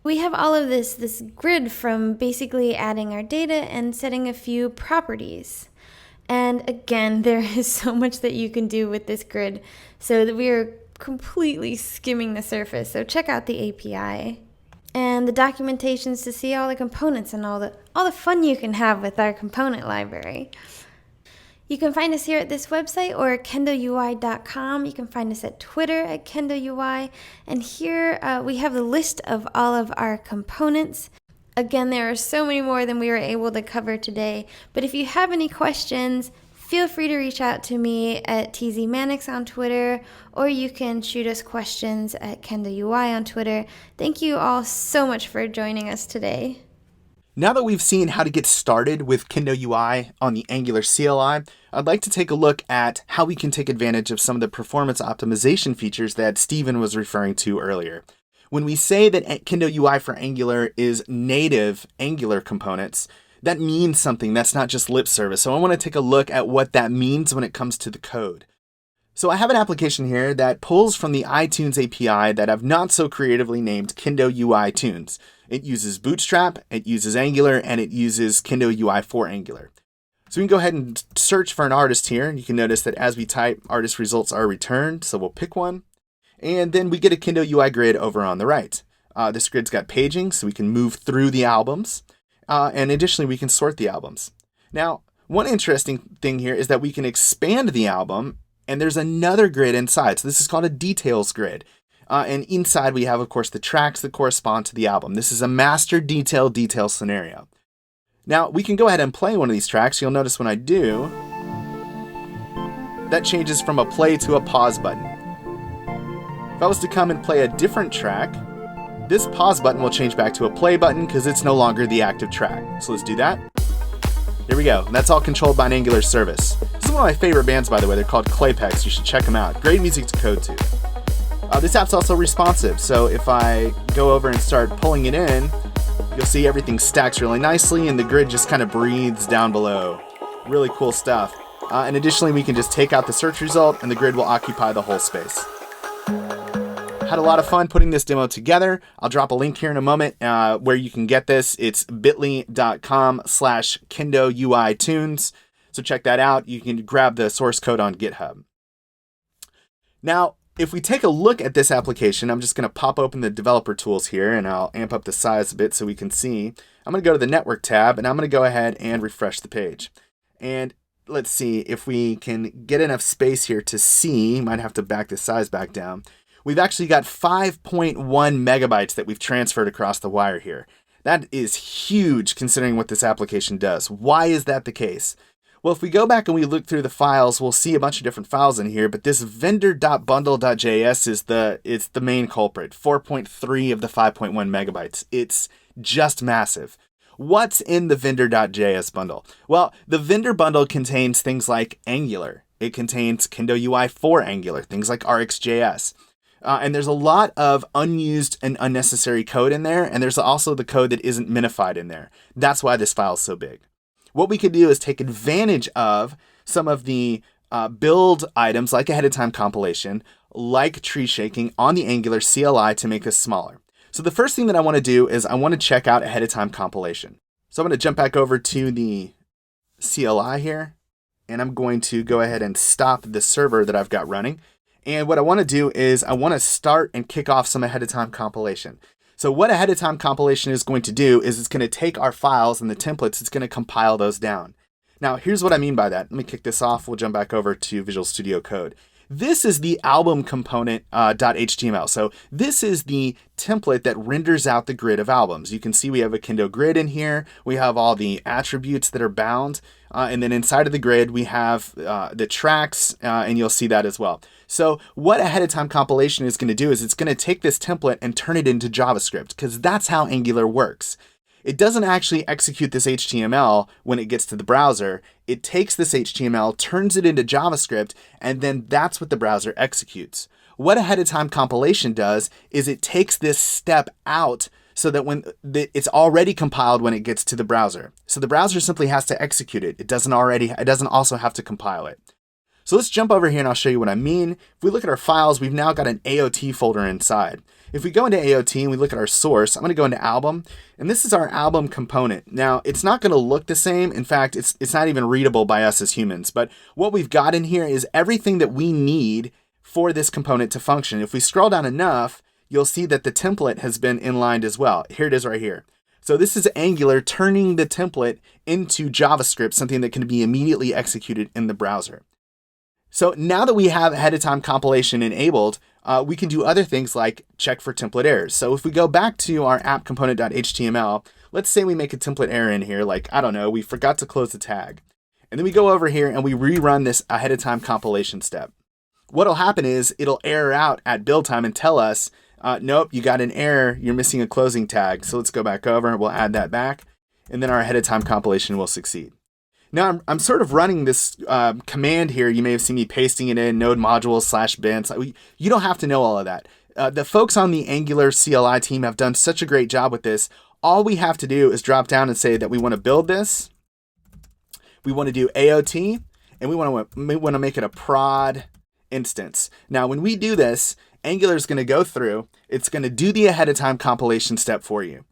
Speaker 3: We have all of this grid from basically adding our data and setting a few properties. And again, there is so much that you can do with this grid so that we are completely skimming the surface. So check out the API and the documentations to see all the components and all the fun you can have with our component library. You can find us here at this website or kendoui.com. You can find us at Twitter at Kendo UI. And here we have the list of all of our components. Again, there are so many more than we were able to cover today. But if you have any questions, feel free to reach out to me at tzmanix on Twitter, or you can shoot us questions at Kendo UI on Twitter. Thank you all so much for joining us today.
Speaker 1: Now that we've seen how to get started with Kendo UI on the Angular CLI, I'd like to take a look at how we can take advantage of some of the performance optimization features that Steven was referring to earlier. When we say that Kendo UI for Angular is native Angular components, that means something. That's not just lip service. So I want to take a look at what that means when it comes to the code. So I have an application here that pulls from the iTunes API that I've not so creatively named Kendo UI Tunes. It uses Bootstrap, it uses Angular, and it uses Kendo UI for Angular. So we can go ahead and search for an artist here. You can notice that as we type, artist results are returned. So we'll pick one. And then we get a Kendo UI grid over on the right. This grid's got paging, so we can move through the albums. And additionally, we can sort the albums. Now, one interesting thing here is that we can expand the album, and there's another grid inside. So this is called a details grid. And inside we have, of course, the tracks that correspond to the album. This is a master detail scenario. Now, we can go ahead and play one of these tracks. You'll notice when I do, that changes from a play to a pause button. If I was to come and play a different track, this pause button will change back to a play button because it's no longer the active track. So let's do that. Here we go. And that's all controlled by an Angular service. This is one of my favorite bands, by the way. They're called Claypex. You should check them out. Great music to code to. This app's also responsive, so if I go over and start pulling it in, you'll see everything stacks really nicely and the grid just kind of breathes down below. Really cool stuff. And additionally, we can just take out the search result and the grid will occupy the whole space. Had a lot of fun putting this demo together. I'll drop a link here in a moment where you can get this. It's bit.ly.com/Kendo UI Tunes. So check that out. You can grab the source code on GitHub. Now, if we take a look at this application, I'm just going to pop open the developer tools here and I'll amp up the size a bit so we can see. I'm going to go to the network tab and I'm going to go ahead and refresh the page. And let's see if we can get enough space here to see. Might have to back the size back down. We've actually got 5.1 megabytes that we've transferred across the wire here. That is huge considering what this application does. Why is that the case? Well, if we go back and we look through the files, we'll see a bunch of different files in here, but this vendor.bundle.js is the main culprit, 4.3 of the 5.1 megabytes. It's just massive. What's in the vendor.js bundle? Well, the vendor bundle contains things like Angular. It contains Kendo UI for Angular, things like RxJS. And there's a lot of unused and unnecessary code in there, and there's also the code that isn't minified in there. That's why this file is so big. What we could do is take advantage of some of the build items like ahead of time compilation, like tree shaking on the Angular CLI to make this smaller. So the first thing that I want to do is I want to check out ahead of time compilation. So I'm going to jump back over to the CLI here, and I'm going to go ahead and stop the server that I've got running. And what I want to do is I want to start and kick off some ahead of time compilation. So what ahead of time compilation is going to do is it's going to take our files and the templates, it's going to compile those down. Now, here's what I mean by that. Let me kick this off. We'll jump back over to Visual Studio Code. This is the album component .html. So this is the template that renders out the grid of albums. You can see we have a Kendo grid in here. We have all the attributes that are bound. And then inside of the grid, we have the tracks, and you'll see that as well. So what ahead of time compilation is going to do is it's going to take this template and turn it into JavaScript, because that's how Angular works. It doesn't actually execute this HTML when it gets to the browser. It takes this HTML, turns it into JavaScript, and then that's what the browser executes. What ahead of time compilation does is it takes this step out so that when it's already compiled when it gets to the browser. So the browser simply has to execute it. It doesn't also have to compile it. So let's jump over here and I'll show you what I mean. If we look at our files, we've now got an AOT folder inside. If we go into AOT and we look at our source, I'm going to go into album, and this is our album component. Now, it's not going to look the same. In fact, it's not even readable by us as humans. But what we've got in here is everything that we need for this component to function. If we scroll down enough, you'll see that the template has been inlined as well. Here it is right here. So this is Angular turning the template into JavaScript, something that can be immediately executed in the browser. So now that we have ahead of time compilation enabled, we can do other things like check for template errors. So if we go back to our app component.html, let's say we make a template error in here, like, I don't know, we forgot to close the tag. And then we go over here and we rerun this ahead of time compilation step. What'll happen is it'll error out at build time and tell us, nope, you got an error, you're missing a closing tag. So let's go back over, we'll add that back, and then our ahead of time compilation will succeed. Now I'm sort of running this command here. You may have seen me pasting it in node modules /bin. You don't have to know all of that. The folks on the Angular CLI team have done such a great job with this. All we have to do is drop down and say that we want to build this. We want to do AOT, and we want to make it a prod instance. Now, when we do this, Angular is going to go through. It's going to do the ahead of time compilation step for you.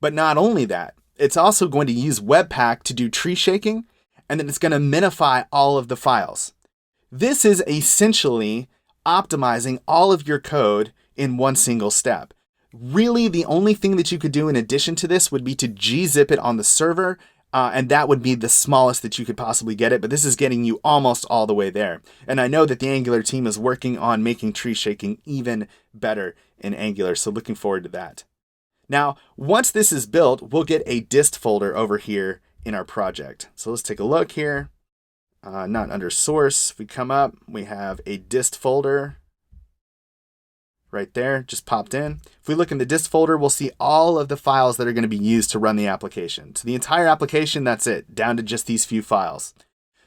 Speaker 1: But not only that, it's also going to use Webpack to do tree shaking, and then it's going to minify all of the files. This is essentially optimizing all of your code in one single step. Really, the only thing that you could do in addition to this would be to gzip it on the server, and that would be the smallest that you could possibly get it, but this is getting you almost all the way there. And I know that the Angular team is working on making tree shaking even better in Angular, so looking forward to that. Now, once this is built, we'll get a dist folder over here in our project. So let's take a look here. Not under source. If we come up, we have a dist folder right there, just popped in. If we look in the dist folder, we'll see all of the files that are going to be used to run the application. So the entire application, that's it, down to just these few files.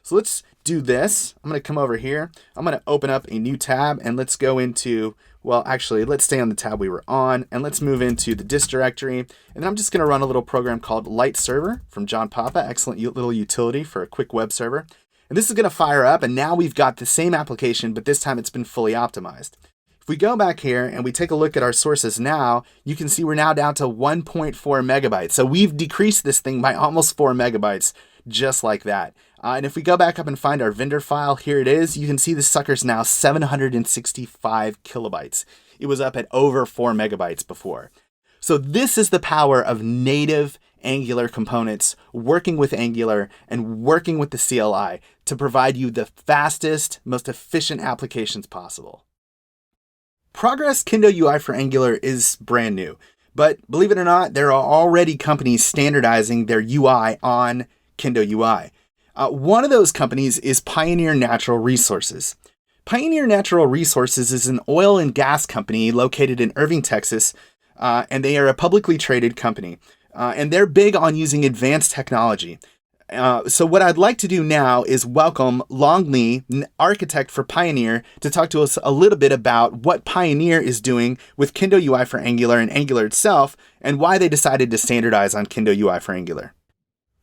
Speaker 1: So let's do this. I'm going to come over here. I'm going to open up a new tab, and let's go into, well, actually, let's stay on the tab we were on, and let's move into the dist directory. And then I'm just going to run a little program called Light Server from John Papa. Excellent little utility for a quick web server. And this is going to fire up, and now we've got the same application, but this time it's been fully optimized. If we go back here and we take a look at our sources now, you can see we're now down to 1.4 megabytes. So we've decreased this thing by almost 4 megabytes, just like that. And if we go back up and find our vendor file, here it is. You can see the sucker's now 765 kilobytes. It was up at over 4 megabytes before. So this is the power of native Angular components working with Angular and working with the CLI to provide you the fastest, most efficient applications possible. Progress Kendo UI for Angular is brand new, but believe it or not, there are already companies standardizing their UI on Kendo UI. One of those companies is Pioneer Natural Resources. Pioneer Natural Resources is an oil and gas company located in Irving, Texas, and they are a publicly traded company. And they're big on using advanced technology. So what I'd like to do now is welcome Longley, an architect for Pioneer, to talk to us a little bit about what Pioneer is doing with Kendo UI for Angular and Angular itself, and why they decided to standardize on Kendo UI for Angular.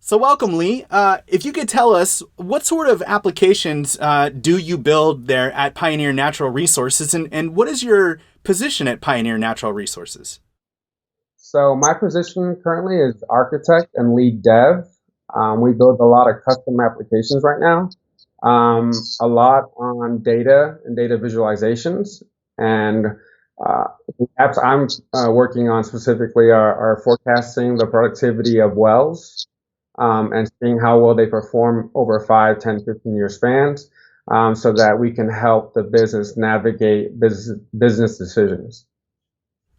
Speaker 1: So welcome, Lee. If you could tell us, what sort of applications do you build there at Pioneer Natural Resources, and what is your position at Pioneer Natural Resources?
Speaker 4: So my position currently is architect and lead dev. We build a lot of custom applications right now. a lot on data and data visualizations. And the apps I'm working on specifically are forecasting the productivity of wells and seeing how well they perform over 5, 10, 15-year spans so that we can help the business navigate business decisions.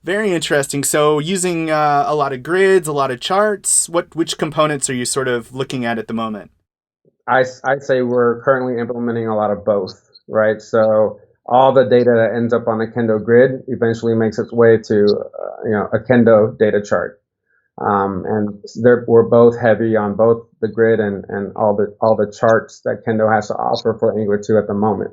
Speaker 1: Very interesting. So using a lot of grids, a lot of charts, which components are you sort of looking at the moment?
Speaker 4: I'd say we're currently implementing a lot of both, right? So all the data that ends up on a Kendo grid eventually makes its way to a Kendo data chart. And we're both heavy on both the grid and all the charts that Kendo has to offer for Angular 2 at the moment.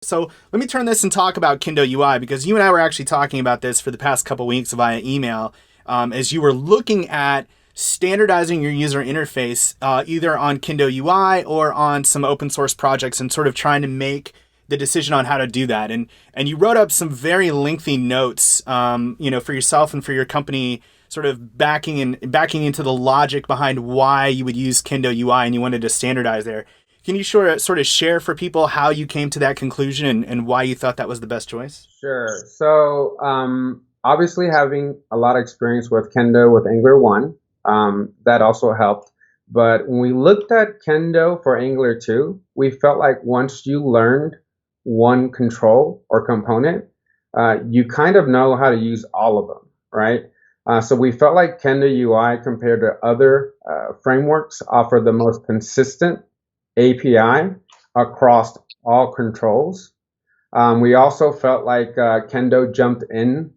Speaker 1: So let me turn this and talk about Kendo UI, because you and I were actually talking about this for the past couple weeks via email as you were looking at standardizing your user interface either on Kendo UI or on some open source projects and sort of trying to make the decision on how to do that. And you wrote up some very lengthy notes, for yourself and for your company, sort of backing into the logic behind why you would use Kendo UI and you wanted to standardize there. Can you sort of share for people how you came to that conclusion and why you thought that was the best choice?
Speaker 4: Sure. So obviously having a lot of experience with Kendo with Angular 1, that also helped. But when we looked at Kendo for Angular 2, we felt like once you learned one control or component, you kind of know how to use all of them, right? So we felt like Kendo UI compared to other frameworks offered the most consistent API across all controls. We also felt like Kendo jumped in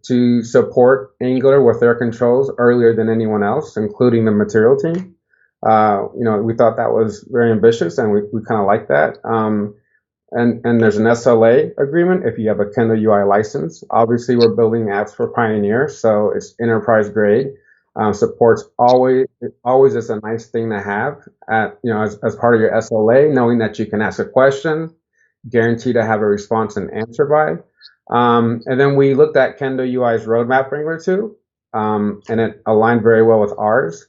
Speaker 4: to support Angular with their controls earlier than anyone else, including the material team. We thought that was very ambitious, and we kind of like that. And there's an SLA agreement if you have a Kendo UI license. Obviously, we're building apps for Pioneer, so it's enterprise grade. Support's always is a nice thing to have as part of your SLA, knowing that you can ask a question, guaranteed to have a response and answer by. And then we looked at Kendo UI's roadmap for Angular 2, and it aligned very well with ours.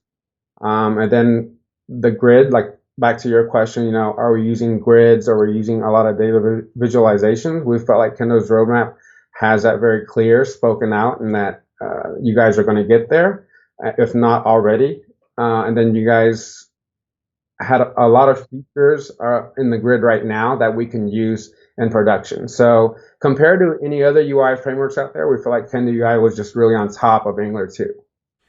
Speaker 4: And then the grid, like back to your question, are we using grids or are we using a lot of data visualizations? We felt like Kendo's roadmap has that very clear, spoken out, and that you guys are going to get there, if not already. And then you guys had a lot of features in the grid right now that we can use in production. So compared to any other UI frameworks out there, we feel like Kendo UI was just really on top of Angular 2.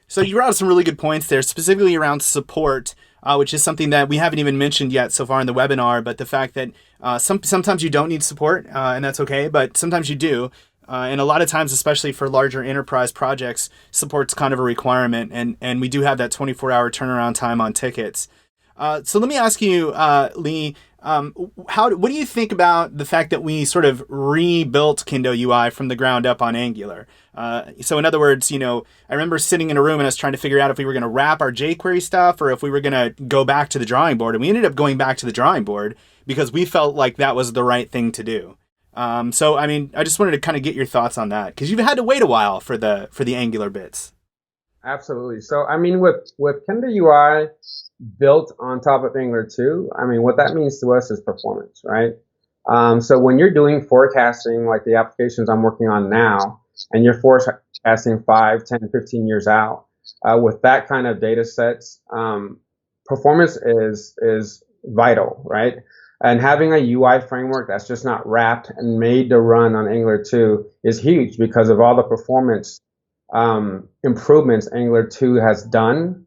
Speaker 1: So you brought up some really good points there, specifically around support, which is something that we haven't even mentioned yet so far in the webinar, but the fact that sometimes you don't need support, and that's okay, but sometimes you do. And a lot of times, especially for larger enterprise projects, support's kind of a requirement, and we do have that 24-hour turnaround time on tickets. So let me ask you, Lee, what do you think about the fact that we sort of rebuilt Kendo UI from the ground up on Angular? So in other words, I remember sitting in a room and I was trying to figure out if we were going to wrap our jQuery stuff or if we were going to go back to the drawing board. And we ended up going back to the drawing board because we felt like that was the right thing to do. I just wanted to kind of get your thoughts on that because you've had to wait a while for the Angular bits.
Speaker 4: Absolutely. So, with Kendo UI built on top of Angular 2, what that means to us is performance, right? So when you're doing forecasting, like the applications I'm working on now, and you're forecasting 5, 10, 15 years out, with that kind of data sets, performance is vital, right? And having a UI framework that's just not wrapped and made to run on Angular 2 is huge because of all the performance improvements Angular 2 has done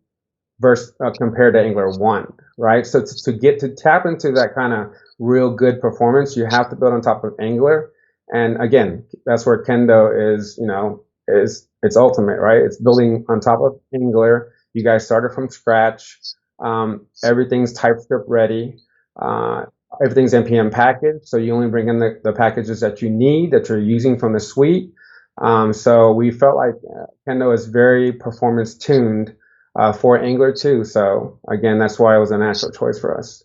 Speaker 4: versus compared to Angular 1, right? So to tap into that kind of real good performance, you have to build on top of Angular. And again, that's where Kendo is it's ultimate, right? It's building on top of Angular. You guys started from scratch. Everything's TypeScript ready. Everything's NPM packaged, so you only bring in the packages that you need, that you're using from the suite. So we felt like Kendo is very performance tuned for Angular 2. So again, that's why it was a natural choice for us.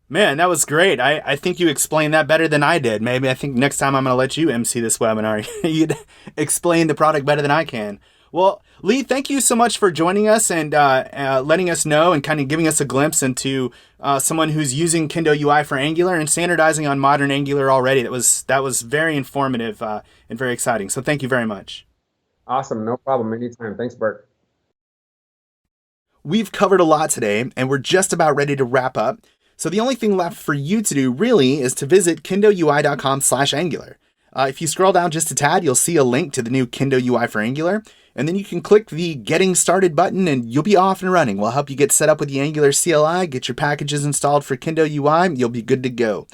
Speaker 1: Man, that was great. I think you explained that better than I did. Maybe I think next time I'm going to let you MC this webinar. You'd explain the product better than I can. Well, Lee, thank you so much for joining us and letting us know and kind of giving us a glimpse into someone who's using Kendo UI for Angular and standardizing on modern Angular already. That was very informative and very exciting. So thank you very much.
Speaker 4: Awesome. No problem. Anytime. Thanks, Bert.
Speaker 1: We've covered a lot today, and we're just about ready to wrap up. So the only thing left for you to do really is to visit kendoui.com/Angular. If you scroll down just a tad, you'll see a link to the new Kendo UI for Angular, and then you can click the Getting Started button and you'll be off and running. We'll help you get set up with the Angular CLI, get your packages installed for Kendo UI, you'll be good to go.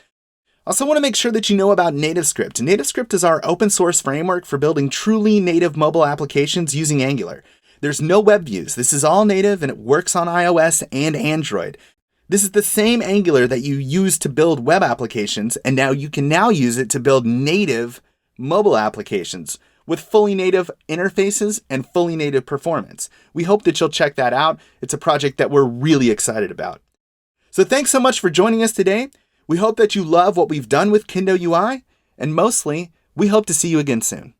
Speaker 1: Also want to make sure that you know about NativeScript. NativeScript is our open source framework for building truly native mobile applications using Angular. There's no web views. This is all native and it works on iOS and Android. This is the same Angular that you use to build web applications, and now you can use it to build native mobile applications with fully native interfaces and fully native performance. We hope that you'll check that out. It's a project that we're really excited about. So thanks so much for joining us today. We hope that you love what we've done with Kendo UI, and mostly, we hope to see you again soon.